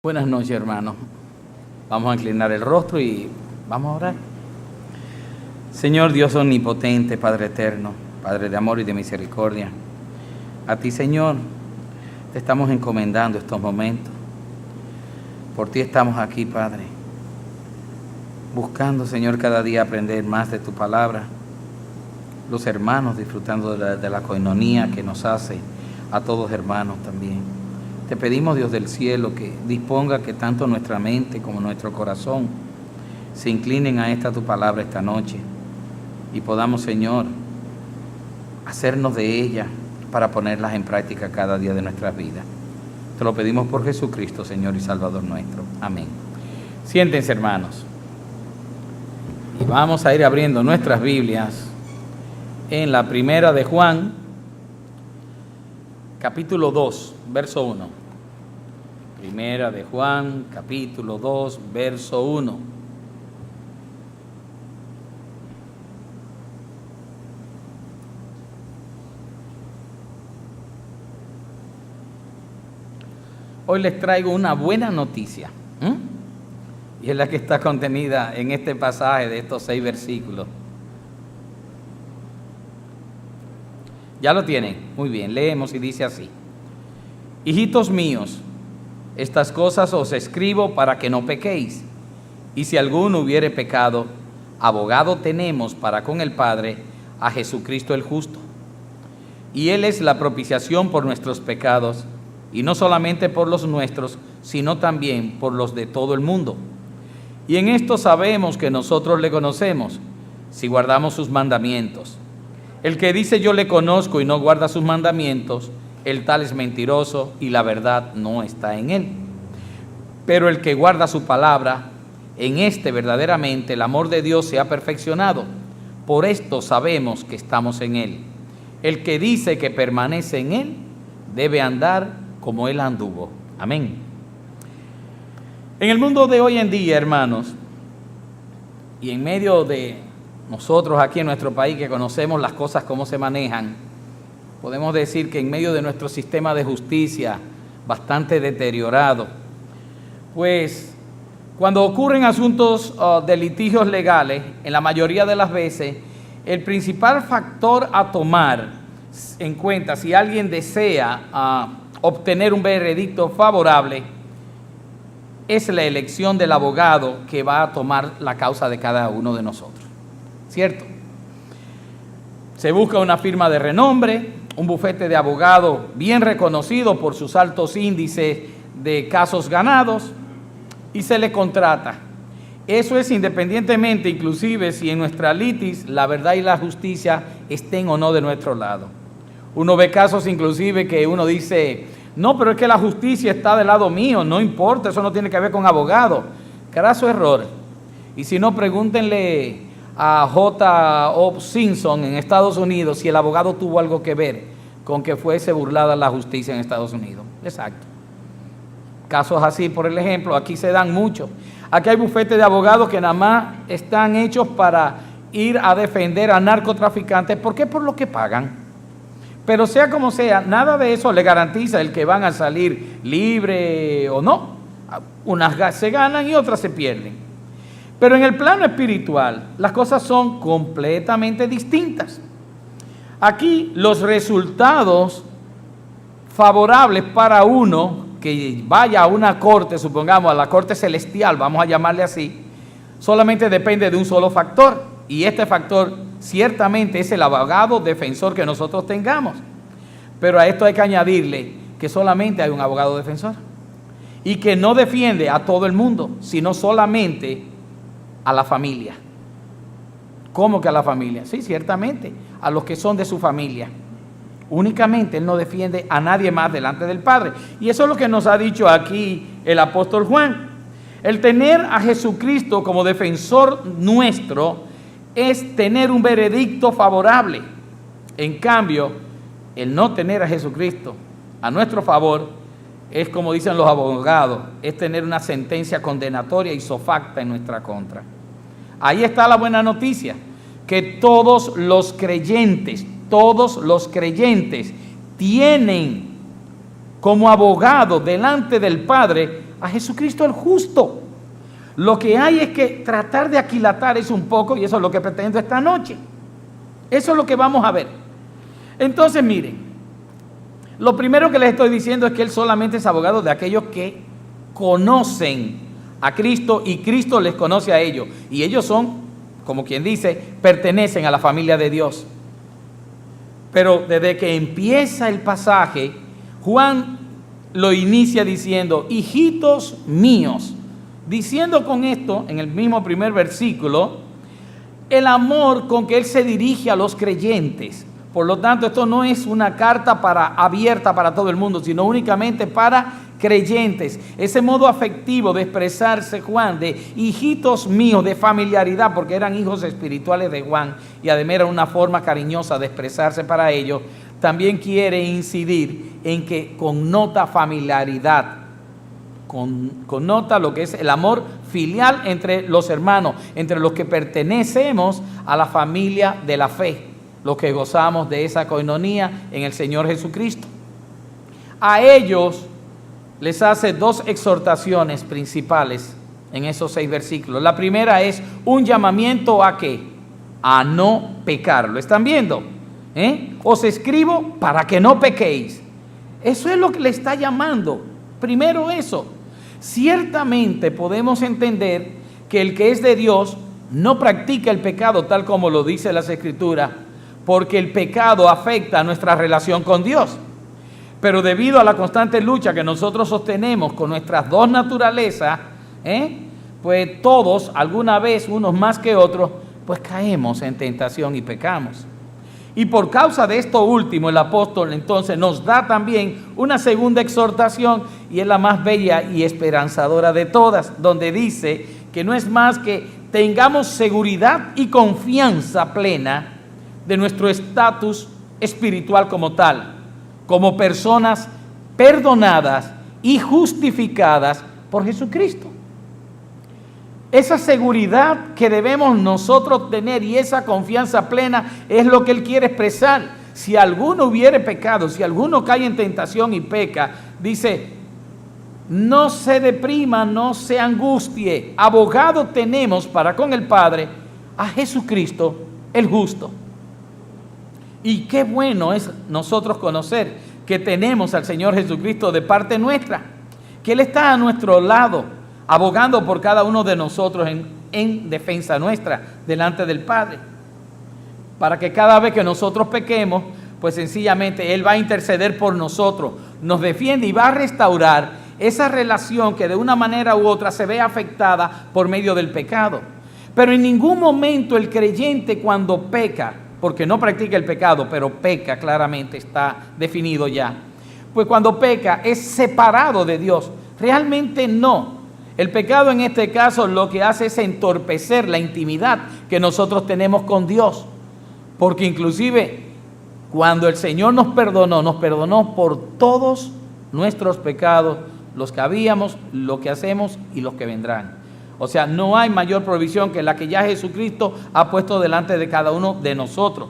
Buenas noches, hermanos. Vamos a inclinar el rostro y vamos a orar. Señor Dios omnipotente, Padre eterno, Padre de amor y de misericordia, a ti, Señor, te estamos encomendando estos momentos. Por ti estamos aquí, Padre, buscando, Señor, cada día aprender más de tu palabra. Los hermanos disfrutando de la coinonía que nos hace a todos hermanos también. Te pedimos, Dios del cielo, que disponga que tanto nuestra mente como nuestro corazón se inclinen a esta tu palabra esta noche y podamos, Señor, hacernos de ella para ponerlas en práctica cada día de nuestras vidas. Te lo pedimos por Jesucristo, Señor y Salvador nuestro. Amén. Siéntense, hermanos. Y vamos a ir abriendo nuestras Biblias en la primera de Juan, capítulo 2, verso 1. Primera de Juan, capítulo 2, verso 1. Hoy les traigo una buena noticia, y es la que está contenida en este pasaje de estos 6 versículos. ¿Ya lo tienen? Muy bien, leemos y dice así: Hijitos míos, estas cosas os escribo para que no pequéis. Y si alguno hubiere pecado, abogado tenemos para con el Padre, a Jesucristo el justo. Y Él es la propiciación por nuestros pecados, y no solamente por los nuestros, sino también por los de todo el mundo. Y en esto sabemos que nosotros le conocemos, si guardamos sus mandamientos. El que dice yo le conozco y no guarda sus mandamientos, el tal es mentiroso y la verdad no está en él. Pero el que guarda su palabra, en este verdaderamente el amor de Dios se ha perfeccionado. Por esto sabemos que estamos en él. El que dice que permanece en él, debe andar como él anduvo. Amén. En el mundo de hoy en día, hermanos, y en medio de nosotros aquí en nuestro país que conocemos las cosas cómo se manejan, podemos decir que en medio de nuestro sistema de justicia bastante deteriorado, pues cuando ocurren asuntos de litigios legales, en la mayoría de las veces, el principal factor a tomar en cuenta si alguien desea obtener un veredicto favorable es la elección del abogado que va a tomar la causa de cada uno de nosotros, ¿cierto? Se busca una firma de renombre, un bufete de abogados bien reconocido por sus altos índices de casos ganados y se le contrata. Eso es independientemente, inclusive, si en nuestra litis la verdad y la justicia estén o no de nuestro lado. Uno ve casos inclusive que uno dice, no, pero es que la justicia está del lado mío, no importa, eso no tiene que ver con abogado. Craso error. Y si no, pregúntenle a J.O. Simpson en Estados Unidos si el abogado tuvo algo que ver con que fuese burlada la justicia en Estados Unidos. Exacto. Casos así, por el ejemplo, aquí se dan muchos. Aquí hay bufetes de abogados que nada más están hechos para ir a defender a narcotraficantes. ¿Por qué? Por lo que pagan. Pero sea como sea, nada de eso le garantiza el que van a salir libre o no. Unas se ganan y otras se pierden. Pero en el plano espiritual, las cosas son completamente distintas. Aquí los resultados favorables para uno que vaya a una corte, supongamos a la corte celestial, vamos a llamarle así, solamente depende de un solo factor. Y este factor ciertamente es el abogado defensor que nosotros tengamos. Pero a esto hay que añadirle que solamente hay un abogado defensor. Y que no defiende a todo el mundo, sino solamente a la familia. ¿Cómo que a la familia? Sí, ciertamente, a los que son de su familia. Únicamente Él no defiende a nadie más delante del Padre. Y eso es lo que nos ha dicho aquí el apóstol Juan. El tener a Jesucristo como defensor nuestro es tener un veredicto favorable. En cambio, el no tener a Jesucristo a nuestro favor es, como dicen los abogados, es tener una sentencia condenatoria isofacta en nuestra contra. Ahí está la buena noticia, que todos los creyentes tienen como abogado delante del Padre a Jesucristo el justo. Lo que hay es que tratar de aquilatar eso un poco, y eso es lo que pretendo esta noche. Eso es lo que vamos a ver. Entonces, miren, lo primero que les estoy diciendo es que Él solamente es abogado de aquellos que conocen a Cristo y Cristo les conoce a ellos. Y ellos son, como quien dice, pertenecen a la familia de Dios. Pero desde que empieza el pasaje, Juan lo inicia diciendo, hijitos míos, diciendo con esto, en el mismo primer versículo, el amor con que Él se dirige a los creyentes. Por lo tanto, esto no es una carta abierta para todo el mundo, sino únicamente para creyentes. Ese modo afectivo de expresarse Juan, de hijitos míos, de familiaridad, porque eran hijos espirituales de Juan, y además era una forma cariñosa de expresarse para ellos, también quiere incidir en que connota familiaridad, connota lo que es el amor filial entre los hermanos, entre los que pertenecemos a la familia de la fe, los que gozamos de esa coinonía en el Señor Jesucristo. A ellos les hace dos exhortaciones principales en esos 6 versículos. La primera es un llamamiento a ¿qué? A no pecar. ¿Lo están viendo? Os escribo para que no pequéis. Eso es lo que le está llamando. Primero eso. Ciertamente podemos entender que el que es de Dios no practica el pecado tal como lo dice las Escrituras, porque el pecado afecta a nuestra relación con Dios. Pero debido a la constante lucha que nosotros sostenemos con nuestras dos naturalezas, pues todos, alguna vez, unos más que otros, pues caemos en tentación y pecamos. Y por causa de esto último, el apóstol entonces nos da también una segunda exhortación, y es la más bella y esperanzadora de todas, donde dice que no es más que tengamos seguridad y confianza plena de nuestro estatus espiritual como tal, como personas perdonadas y justificadas por Jesucristo. Esa seguridad que debemos nosotros tener y esa confianza plena es lo que Él quiere expresar. Si alguno hubiere pecado, si alguno cae en tentación y peca, dice, no se deprima, no se angustie. Abogado tenemos para con el Padre a Jesucristo el justo. Y qué bueno es nosotros conocer que tenemos al Señor Jesucristo de parte nuestra, que Él está a nuestro lado, abogando por cada uno de nosotros en defensa nuestra delante del Padre, para que cada vez que nosotros pequemos, pues sencillamente Él va a interceder por nosotros, nos defiende y va a restaurar esa relación que de una manera u otra se ve afectada por medio del pecado. Pero en ningún momento el creyente, cuando peca, porque no practica el pecado, pero peca, claramente está definido ya, pues cuando peca es separado de Dios. Realmente no. El pecado en este caso lo que hace es entorpecer la intimidad que nosotros tenemos con Dios, porque inclusive cuando el Señor nos perdonó por todos nuestros pecados, los que habíamos, los que hacemos y los que vendrán. O sea, no hay mayor provisión que la que ya Jesucristo ha puesto delante de cada uno de nosotros.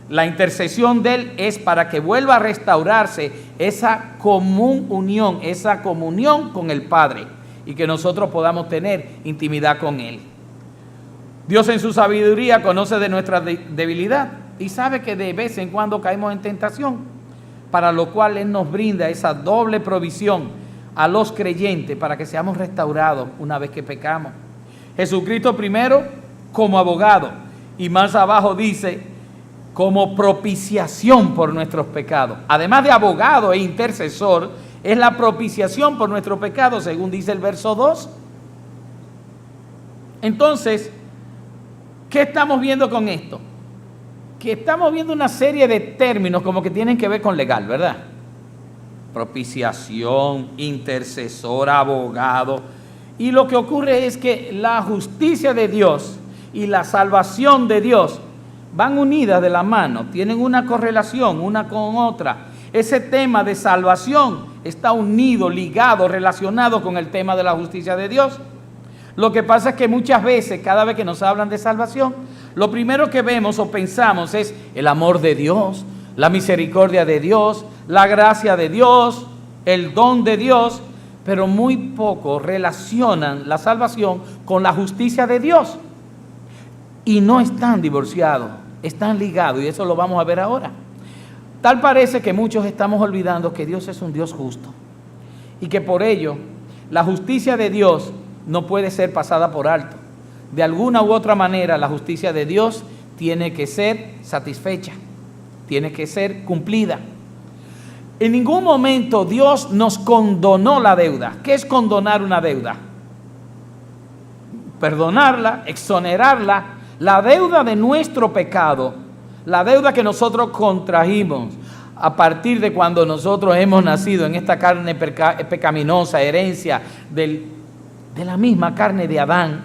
La intercesión de Él es para que vuelva a restaurarse esa común unión, esa comunión con el Padre, y que nosotros podamos tener intimidad con Él. Dios en su sabiduría conoce de nuestra debilidad y sabe que de vez en cuando caemos en tentación, para lo cual Él nos brinda esa doble provisión a los creyentes para que seamos restaurados una vez que pecamos. Jesucristo primero como abogado, y más abajo dice como propiciación por nuestros pecados. Además de abogado e intercesor, es la propiciación por nuestro pecado, según dice el verso 2. Entonces, ¿qué estamos viendo con esto? Que estamos viendo una serie de términos como que tienen que ver con legal, ¿verdad? Propiciación, intercesor, abogado. Y lo que ocurre es que la justicia de Dios y la salvación de Dios van unidas de la mano, tienen una correlación una con otra. Ese tema de salvación está unido, ligado, relacionado con el tema de la justicia de Dios. Lo que pasa es que muchas veces, cada vez que nos hablan de salvación, lo primero que vemos o pensamos es el amor de Dios, la misericordia de Dios, la gracia de Dios, el don de Dios, pero muy pocos relacionan la salvación con la justicia de Dios. Y no están divorciados, están ligados, y eso lo vamos a ver ahora. Tal parece que muchos estamos olvidando que Dios es un Dios justo y que por ello la justicia de Dios no puede ser pasada por alto. De alguna u otra manera la justicia de Dios tiene que ser satisfecha, tiene que ser cumplida. En ningún momento Dios nos condonó la deuda. ¿Qué es condonar una deuda? Perdonarla, exonerarla. La deuda de nuestro pecado, la deuda que nosotros contrajimos a partir de cuando nosotros hemos nacido en esta carne pecaminosa, herencia de la misma carne de Adán.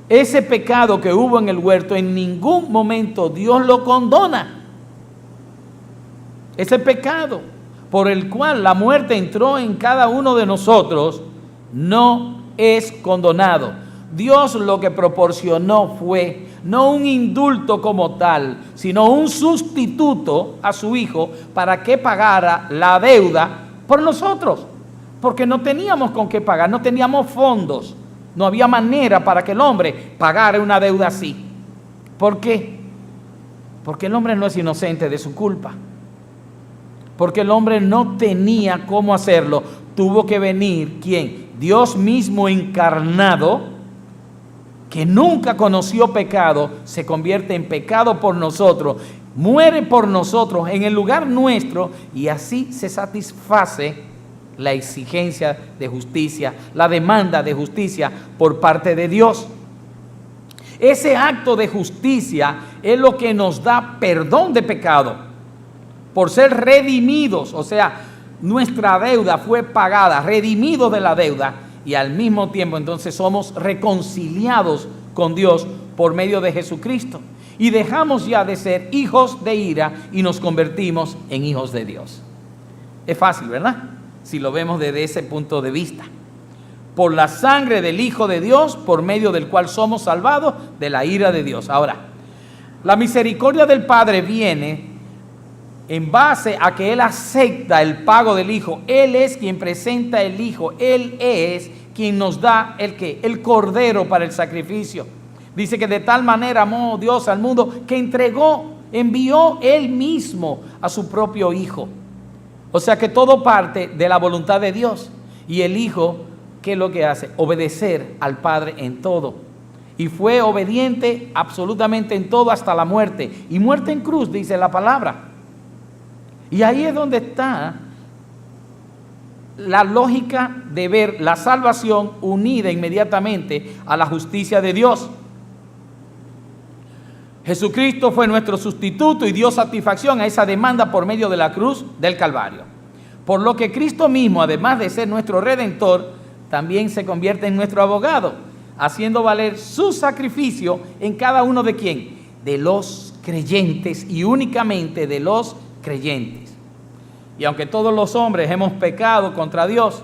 Ese pecado que hubo en el huerto, en ningún momento Dios lo condona. Ese pecado por el cual la muerte entró en cada uno de nosotros no es condonado. Dios lo que proporcionó fue no un indulto como tal, sino un sustituto a su Hijo para que pagara la deuda por nosotros, porque no teníamos con qué pagar, no teníamos fondos, no había manera para que el hombre pagara una deuda así. ¿Por qué? Porque el hombre no es inocente de su culpa, porque el hombre no tenía cómo hacerlo. Tuvo que venir, ¿quién? Dios mismo encarnado, que nunca conoció pecado, se convierte en pecado por nosotros, muere por nosotros en el lugar nuestro, y así se satisface la exigencia de justicia, la demanda de justicia por parte de Dios. Ese acto de justicia es lo que nos da perdón de pecado, por ser redimidos, o sea, nuestra deuda fue pagada, redimidos de la deuda, y al mismo tiempo entonces somos reconciliados con Dios por medio de Jesucristo. Y dejamos ya de ser hijos de ira y nos convertimos en hijos de Dios. Es fácil, ¿verdad? Si lo vemos desde ese punto de vista. Por la sangre del Hijo de Dios, por medio del cual somos salvados de la ira de Dios. Ahora, la misericordia del Padre viene en base a que Él acepta el pago del Hijo. Él es quien presenta el Hijo. Él es quien nos da el cordero para el sacrificio. Dice que de tal manera amó Dios al mundo que envió Él mismo a su propio Hijo. O sea que todo parte de la voluntad de Dios. Y el Hijo, ¿qué es lo que hace? Obedecer al Padre en todo. Y fue obediente absolutamente en todo hasta la muerte. Y muerte en cruz, dice la palabra. Y ahí es donde está la lógica de ver la salvación unida inmediatamente a la justicia de Dios. Jesucristo fue nuestro sustituto y dio satisfacción a esa demanda por medio de la cruz del Calvario. Por lo que Cristo mismo, además de ser nuestro Redentor, también se convierte en nuestro abogado, haciendo valer su sacrificio en cada uno de ¿quién? De los creyentes, y únicamente de los creyentes. Y aunque todos los hombres hemos pecado contra Dios,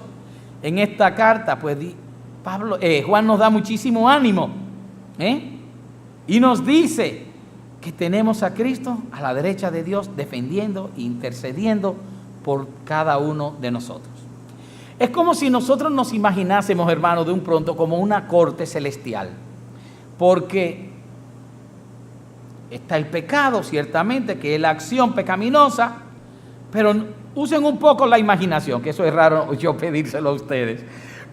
en esta carta pues Juan nos da muchísimo ánimo, y nos dice que tenemos a Cristo a la derecha de Dios defendiendo e intercediendo por cada uno de nosotros. Es como si nosotros nos imaginásemos, hermanos, de un pronto como una corte celestial, porque está el pecado, ciertamente, que es la acción pecaminosa, pero usen un poco la imaginación, que eso es raro yo pedírselo a ustedes.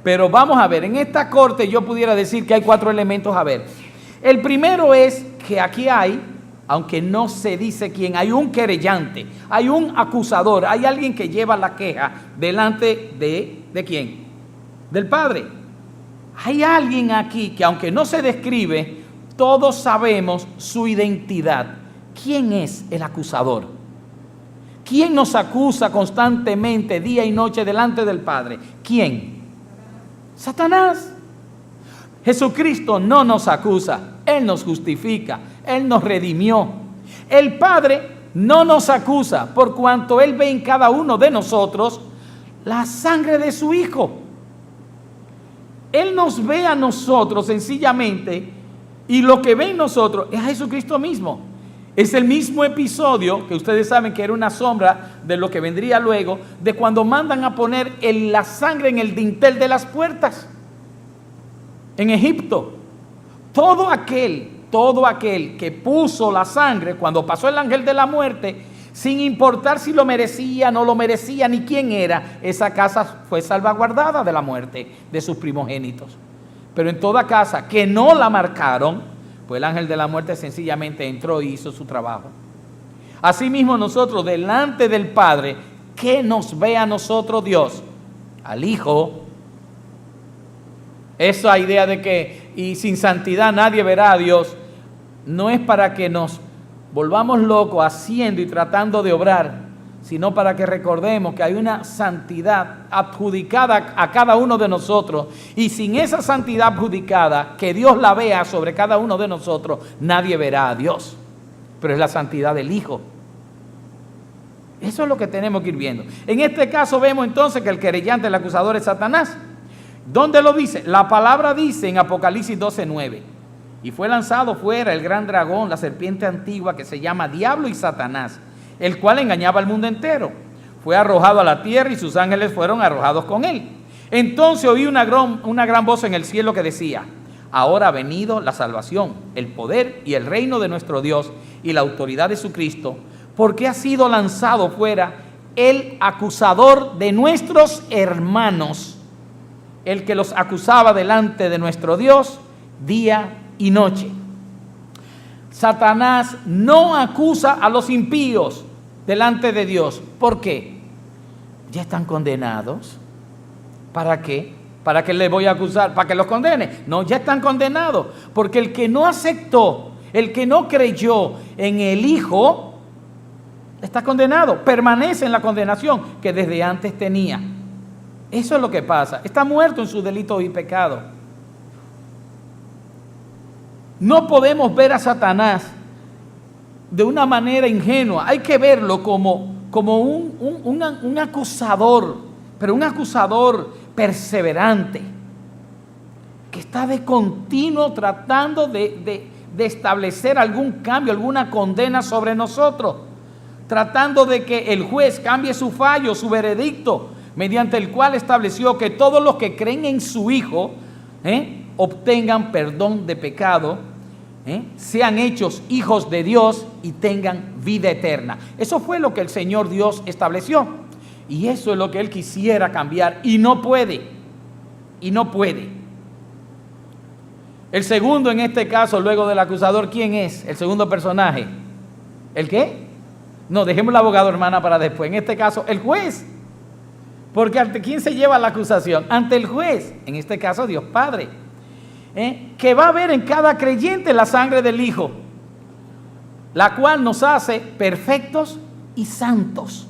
Pero vamos a ver, en esta corte yo pudiera decir que hay 4 elementos a ver. El primero es que aquí hay, aunque no se dice quién, hay un querellante, hay un acusador, hay alguien que lleva la queja delante ¿de quién? Del Padre. Hay alguien aquí que, aunque no se describe, todos sabemos su identidad. ¿Quién es el acusador? ¿Quién nos acusa constantemente, día y noche, delante del Padre? ¿Quién? Satanás. Jesucristo no nos acusa, Él nos justifica, Él nos redimió. El Padre no nos acusa, por cuanto Él ve en cada uno de nosotros la sangre de su Hijo. Él nos ve a nosotros sencillamente, y lo que ve en nosotros es a Jesucristo mismo. Es el mismo episodio que ustedes saben que era una sombra de lo que vendría luego, de cuando mandan a poner la sangre en el dintel de las puertas en Egipto. Todo aquel que puso la sangre cuando pasó el ángel de la muerte, sin importar si lo merecía, no lo merecía, ni quién era, esa casa fue salvaguardada de la muerte de sus primogénitos. Pero en toda casa que no la marcaron, pues el ángel de la muerte sencillamente entró y hizo su trabajo. Asimismo nosotros delante del Padre, ¿qué nos ve a nosotros Dios? Al Hijo. Esa idea de que y sin santidad nadie verá a Dios, no es para que nos volvamos locos haciendo y tratando de obrar, sino para que recordemos que hay una santidad adjudicada a cada uno de nosotros, y sin esa santidad adjudicada, que Dios la vea sobre cada uno de nosotros, nadie verá a Dios. Pero es la santidad del Hijo. Eso es lo que tenemos que ir viendo. En este caso vemos entonces que el querellante, el acusador, es Satanás. ¿Dónde lo dice? La palabra dice en Apocalipsis 12:9: y fue lanzado fuera el gran dragón, la serpiente antigua, que se llama Diablo y Satanás, el cual engañaba al mundo entero. Fue arrojado a la tierra y sus ángeles fueron arrojados con él. Entonces oí una gran voz en el cielo que decía: ahora ha venido la salvación, el poder y el reino de nuestro Dios y la autoridad de su Cristo, porque ha sido lanzado fuera el acusador de nuestros hermanos, el que los acusaba delante de nuestro Dios día y noche. Satanás no acusa a los impíos delante de Dios. ¿Por qué? Ya están condenados. ¿Para qué? ¿Para qué les voy a acusar? ¿Para que los condene? No, ya están condenados. Porque el que no aceptó, el que no creyó en el Hijo, está condenado. Permanece en la condenación que desde antes tenía. Eso es lo que pasa. Está muerto en sus delitos y pecados. No podemos ver a Satanás de una manera ingenua. Hay que verlo como un acusador, pero un acusador perseverante, que está de continuo tratando de establecer algún cambio, alguna condena sobre nosotros, tratando de que el juez cambie su fallo, su veredicto, mediante el cual estableció que todos los que creen en su Hijo obtengan perdón de pecado, sean hechos hijos de Dios y tengan vida eterna. Eso fue lo que el Señor Dios estableció, y eso es lo que Él quisiera cambiar, y no puede. El segundo en este caso, luego del acusador, ¿quién es? El segundo personaje. ¿El qué? No, dejemos el abogado, hermana, para después. En este caso, el juez. Porque ¿ante quién se lleva la acusación? Ante el juez, en este caso Dios Padre, que va a ver en cada creyente la sangre del Hijo, la cual nos hace perfectos y santos.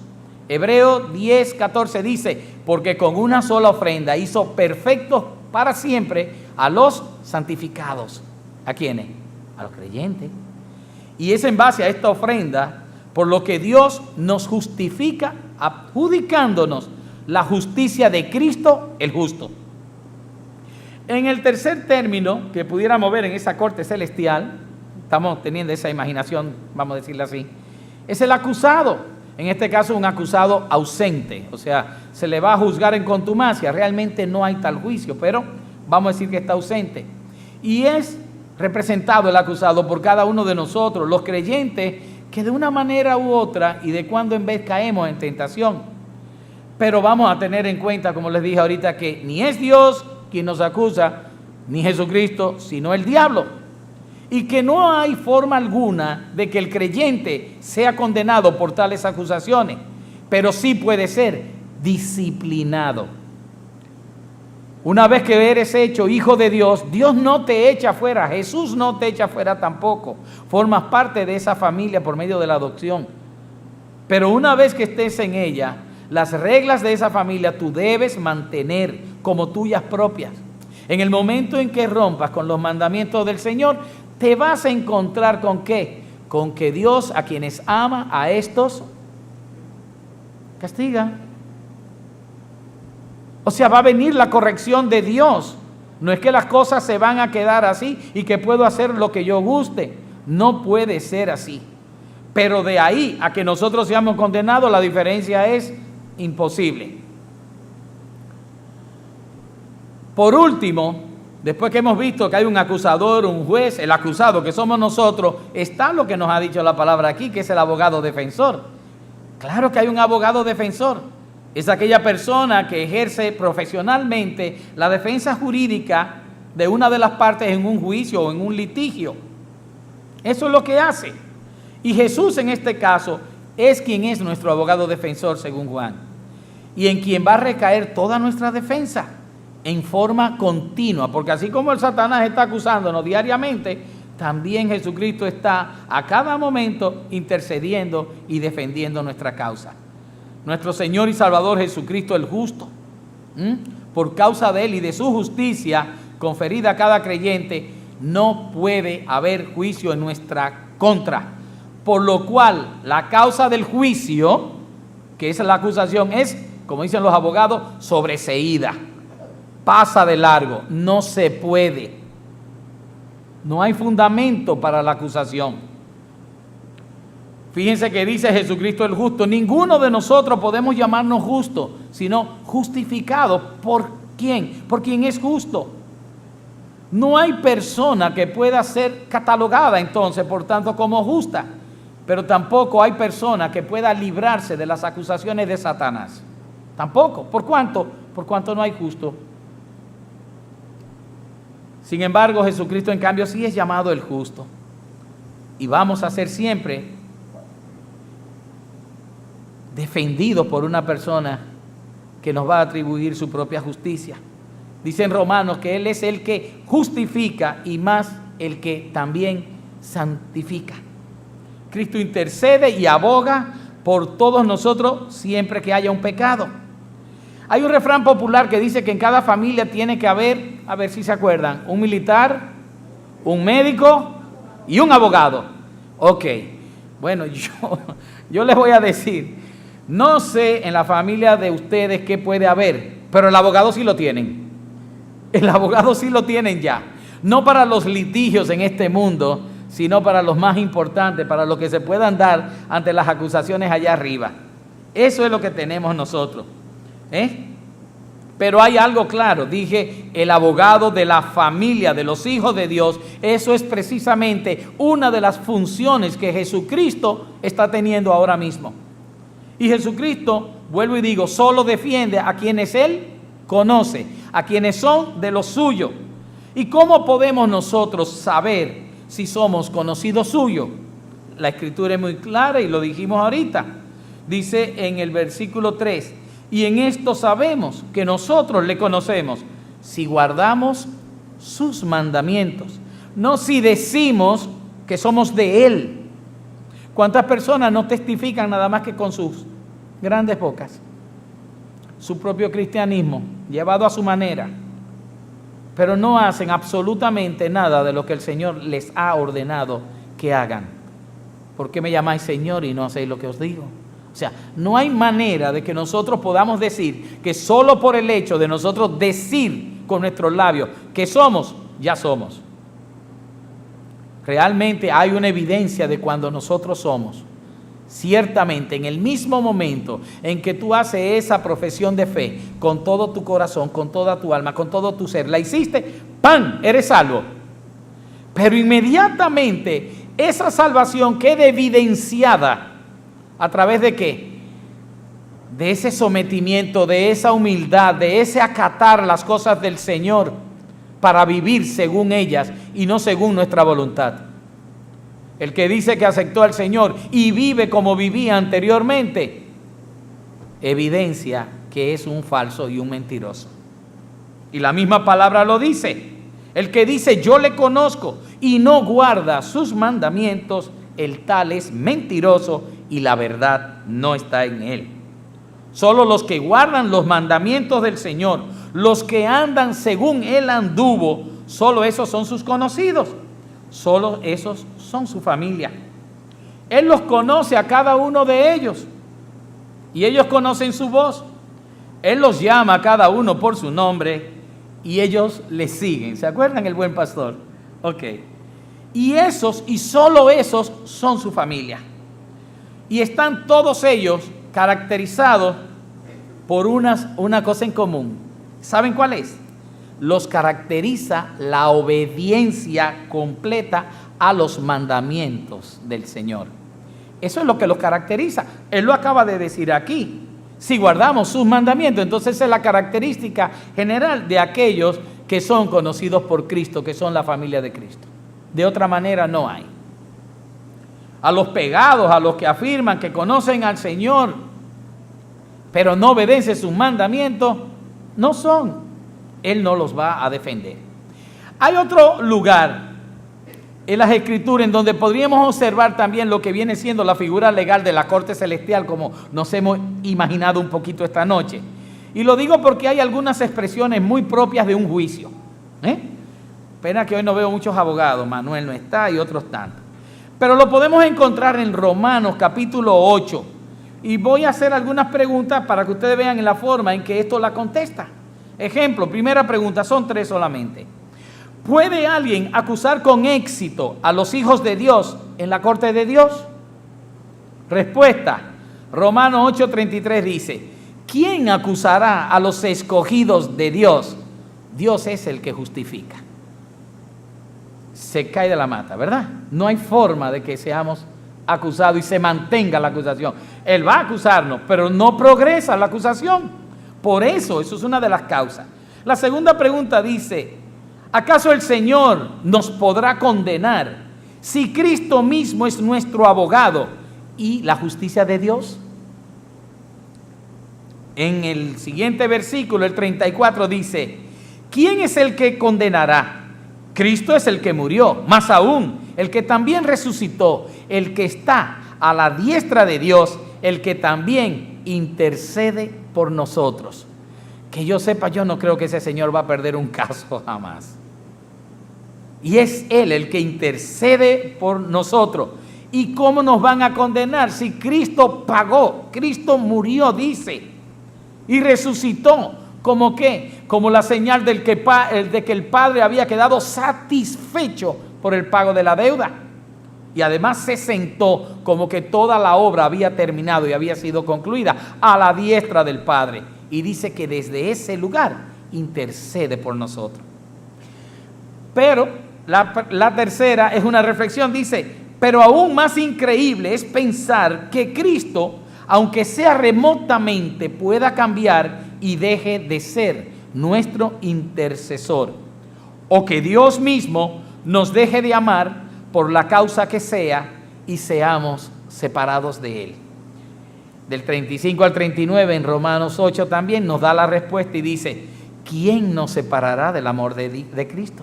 Hebreos 10:14 dice: porque con una sola ofrenda hizo perfectos para siempre a los santificados. ¿A quiénes? A los creyentes. Y es en base a esta ofrenda por lo que Dios nos justifica, adjudicándonos la justicia de Cristo el justo. En el tercer término que pudiéramos ver en esa corte celestial, estamos teniendo esa imaginación, vamos a decirlo así, es el acusado. En este caso un acusado ausente, o sea, se le va a juzgar en contumacia. Realmente no hay tal juicio, pero vamos a decir que está ausente. Y es representado el acusado por cada uno de nosotros, los creyentes, que de una manera u otra y de cuando en vez caemos en tentación. Pero vamos a tener en cuenta, como les dije ahorita, que ni es Dios quien nos acusa, ni Jesucristo, sino el diablo. Y que no hay forma alguna de que el creyente sea condenado por tales acusaciones, pero sí puede ser disciplinado. Una vez que eres hecho hijo de Dios, Dios no te echa fuera, Jesús no te echa fuera tampoco. Formas parte de esa familia por medio de la adopción. Pero una vez que estés en ella, las reglas de esa familia tú debes mantener como tuyas propias. En el momento en que rompas con los mandamientos del Señor, te vas a encontrar ¿con qué? Con que Dios a quienes ama, a estos castiga. O sea, va a venir la corrección de Dios. No es que las cosas se van a quedar así y que puedo hacer lo que yo guste. No puede ser así. Pero de ahí a que nosotros seamos condenados, la diferencia es imposible. Por último, después que hemos visto que hay un acusador, un juez, el acusado que somos nosotros, está lo que nos ha dicho la palabra aquí, que es el abogado defensor. Claro que hay un abogado defensor. Es aquella persona que ejerce profesionalmente la defensa jurídica de una de las partes en un juicio o en un litigio. Eso es lo que hace. Y Jesús en este caso es quien es nuestro abogado defensor según Juan. Y en quien va a recaer toda nuestra defensa en forma continua. Porque así como el Satanás está acusándonos diariamente, también Jesucristo está a cada momento intercediendo y defendiendo nuestra causa. Nuestro Señor y Salvador Jesucristo el justo, por causa de Él y de su justicia conferida a cada creyente, no puede haber juicio en nuestra contra. Por lo cual, la causa del juicio, que es la acusación, es, como dicen los abogados, sobreseída. Pasa de largo, no se puede. No hay fundamento para la acusación. Fíjense que dice Jesucristo el justo, ninguno de nosotros podemos llamarnos justos, sino justificados. ¿Por quién? Por quien es justo. No hay persona que pueda ser catalogada entonces, por tanto, como justa, pero tampoco hay persona que pueda librarse de las acusaciones de Satanás. Tampoco. ¿Por cuánto? Por cuanto no hay justo. Sin embargo, Jesucristo en cambio sí es llamado el justo. Y vamos a ser siempre defendidos por una persona que nos va a atribuir su propia justicia. Dice en Romanos que Él es el que justifica y más el que también santifica. Cristo intercede y aboga por todos nosotros siempre que haya un pecado. Hay un refrán popular que dice que en cada familia tiene que haber, a ver si se acuerdan, un militar, un médico y un abogado. Ok, bueno, yo les voy a decir, no sé en la familia de ustedes qué puede haber, pero el abogado sí lo tienen. El abogado sí lo tienen ya. No para los litigios en este mundo, sino para los más importantes, para los que se puedan dar ante las acusaciones allá arriba. Eso es lo que tenemos nosotros. Pero hay algo claro, dije, el abogado de la familia, de los hijos de Dios. Eso es precisamente una de las funciones que Jesucristo está teniendo ahora mismo. Y Jesucristo, vuelvo y digo, solo defiende a quienes Él conoce, a quienes son de lo suyo. ¿Y cómo podemos nosotros saber si somos conocidos suyos? La Escritura es muy clara y lo dijimos ahorita. Dice en el versículo 3, y en esto sabemos que nosotros le conocemos, si guardamos sus mandamientos, no si decimos que somos de Él. ¿Cuántas personas no testifican nada más que con sus grandes bocas su propio cristianismo llevado a su manera, pero no hacen absolutamente nada de lo que el Señor les ha ordenado que hagan? ¿Por qué me llamáis Señor y no hacéis lo que os digo? O sea, no hay manera de que nosotros podamos decir que solo por el hecho de nosotros decir con nuestros labios que somos, ya somos. Realmente hay una evidencia de cuando nosotros somos. Ciertamente, en el mismo momento en que tú haces esa profesión de fe con todo tu corazón, con toda tu alma, con todo tu ser, la hiciste, ¡pam!, eres salvo. Pero inmediatamente esa salvación queda evidenciada. ¿A través de qué? De ese sometimiento, de esa humildad, de ese acatar las cosas del Señor para vivir según ellas y no según nuestra voluntad. El que dice que aceptó al Señor y vive como vivía anteriormente, evidencia que es un falso y un mentiroso. Y la misma palabra lo dice. El que dice yo le conozco y no guarda sus mandamientos, el tal es mentiroso y la verdad no está en él. Solo los que guardan los mandamientos del Señor, los que andan según Él anduvo, solo esos son sus conocidos, solo esos son su familia. Él los conoce a cada uno de ellos y ellos conocen su voz. Él los llama a cada uno por su nombre y ellos le siguen. ¿Se acuerdan el buen pastor? Ok. Y esos, y solo esos, son su familia. Y están todos ellos caracterizados por una cosa en común. ¿Saben cuál es? Los caracteriza la obediencia completa a los mandamientos del Señor. Eso es lo que los caracteriza. Él lo acaba de decir aquí. Si guardamos sus mandamientos, entonces esa es la característica general de aquellos que son conocidos por Cristo, que son la familia de Cristo. De otra manera no hay. A los pegados, a los que afirman que conocen al Señor, pero no obedecen sus mandamientos, no son. Él no los va a defender. Hay otro lugar en las Escrituras en donde podríamos observar también lo que viene siendo la figura legal de la corte celestial, como nos hemos imaginado un poquito esta noche. Y lo digo porque hay algunas expresiones muy propias de un juicio. Pena que hoy no veo muchos abogados, Manuel no está y otros tantos. Pero lo podemos encontrar en Romanos capítulo 8. Y voy a hacer algunas preguntas para que ustedes vean la forma en que esto la contesta. Ejemplo, primera pregunta, son 3 solamente. ¿Puede alguien acusar con éxito a los hijos de Dios en la corte de Dios? Respuesta, Romanos 8:33 dice, ¿quién acusará a los escogidos de Dios? Dios es el que justifica. Se cae de la mata, ¿verdad? No hay forma de que seamos acusados y se mantenga la acusación. Él va a acusarnos, pero no progresa la acusación. Por eso es una de las causas. La segunda pregunta dice, ¿acaso el Señor nos podrá condenar si Cristo mismo es nuestro abogado y la justicia de Dios? En el siguiente versículo, el 34, dice, ¿quién es el que condenará? Cristo es el que murió, más aún, el que también resucitó, el que está a la diestra de Dios, el que también intercede por nosotros. Que yo sepa, yo no creo que ese Señor va a perder un caso jamás. Y es Él el que intercede por nosotros. ¿Y cómo nos van a condenar? Si Cristo pagó, Cristo murió, dice, y resucitó. ¿Cómo qué? Como la señal de que el Padre había quedado satisfecho por el pago de la deuda. Y además se sentó como que toda la obra había terminado y había sido concluida a la diestra del Padre. Y dice que desde ese lugar intercede por nosotros. Pero la tercera es una reflexión, dice, pero aún más increíble es pensar que Cristo, aunque sea remotamente, pueda cambiar y deje de ser nuestro intercesor, o que Dios mismo nos deje de amar por la causa que sea y seamos separados de Él. Del 35 al 39 en Romanos 8 también nos da la respuesta y dice, ¿quién nos separará del amor de Cristo?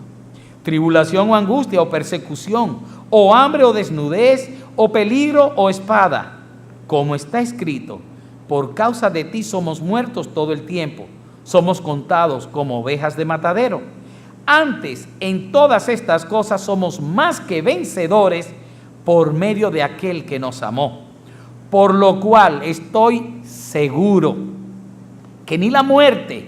Tribulación o angustia o persecución, o hambre o desnudez, o peligro o espada. Como está escrito, por causa de ti somos muertos todo el tiempo, somos contados como ovejas de matadero. Antes, en todas estas cosas somos más que vencedores por medio de aquel que nos amó. Por lo cual estoy seguro que ni la muerte,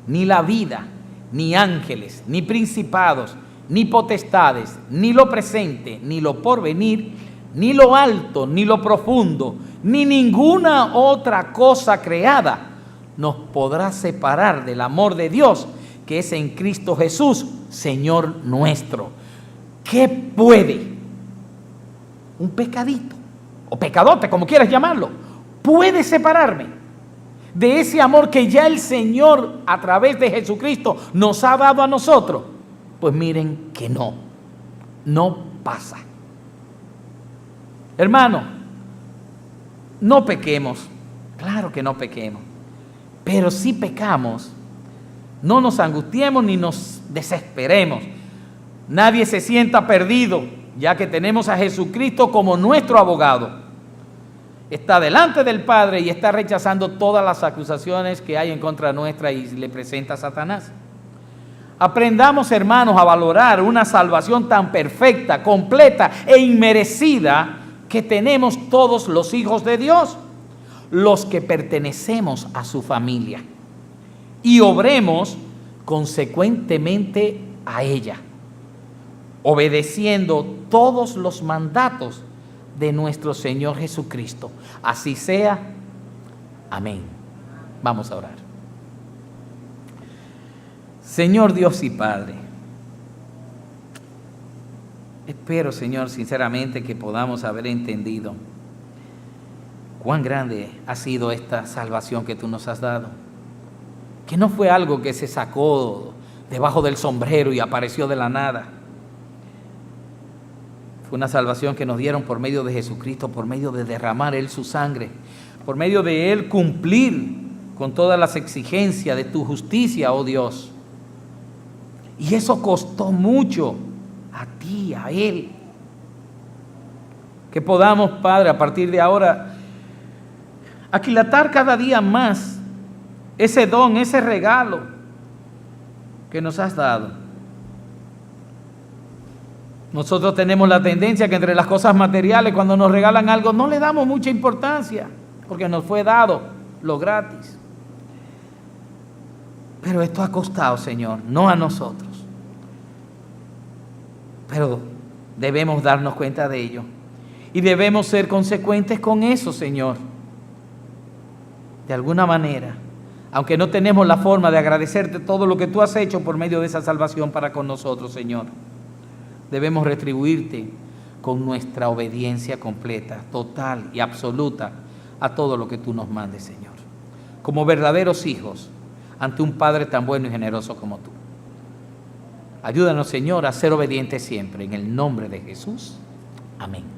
ni la vida, ni ángeles, ni principados, ni potestades, ni lo presente, ni lo porvenir, ni lo alto, ni lo profundo, ni ninguna otra cosa creada nos podrá separar del amor de Dios que es en Cristo Jesús, Señor nuestro. ¿Qué puede un pecadito o pecadote, como quieras llamarlo, puede separarme de ese amor que ya el Señor a través de Jesucristo nos ha dado a nosotros? Pues miren que no pasa. Hermano, no pequemos, claro que no pequemos, pero si pecamos, no nos angustiemos ni nos desesperemos. Nadie se sienta perdido, ya que tenemos a Jesucristo como nuestro abogado. Está delante del Padre y está rechazando todas las acusaciones que hay en contra nuestra y le presenta a Satanás. Aprendamos, hermanos, a valorar una salvación tan perfecta, completa e inmerecida que tenemos todos los hijos de Dios, los que pertenecemos a su familia, y obremos consecuentemente a ella, obedeciendo todos los mandatos de nuestro Señor Jesucristo. Así sea. Amén. Vamos a orar. Señor Dios y Padre, espero, Señor, sinceramente que podamos haber entendido cuán grande ha sido esta salvación que tú nos has dado. Que no fue algo que se sacó debajo del sombrero y apareció de la nada. Fue una salvación que nos dieron por medio de Jesucristo, por medio de derramar Él su sangre, por medio de Él cumplir con todas las exigencias de tu justicia, oh Dios. Y eso costó mucho a ti, a Él. Que podamos, Padre, a partir de ahora, aquilatar cada día más ese don, ese regalo que nos has dado. Nosotros tenemos la tendencia que entre las cosas materiales, cuando nos regalan algo, no le damos mucha importancia, porque nos fue dado lo gratis. Pero esto ha costado, Señor, no a nosotros. Pero debemos darnos cuenta de ello. Y debemos ser consecuentes con eso, Señor. De alguna manera, aunque no tenemos la forma de agradecerte todo lo que tú has hecho por medio de esa salvación para con nosotros, Señor, debemos retribuirte con nuestra obediencia completa, total y absoluta a todo lo que tú nos mandes, Señor. Como verdaderos hijos ante un Padre tan bueno y generoso como tú. Ayúdanos, Señor, a ser obedientes siempre. En el nombre de Jesús. Amén.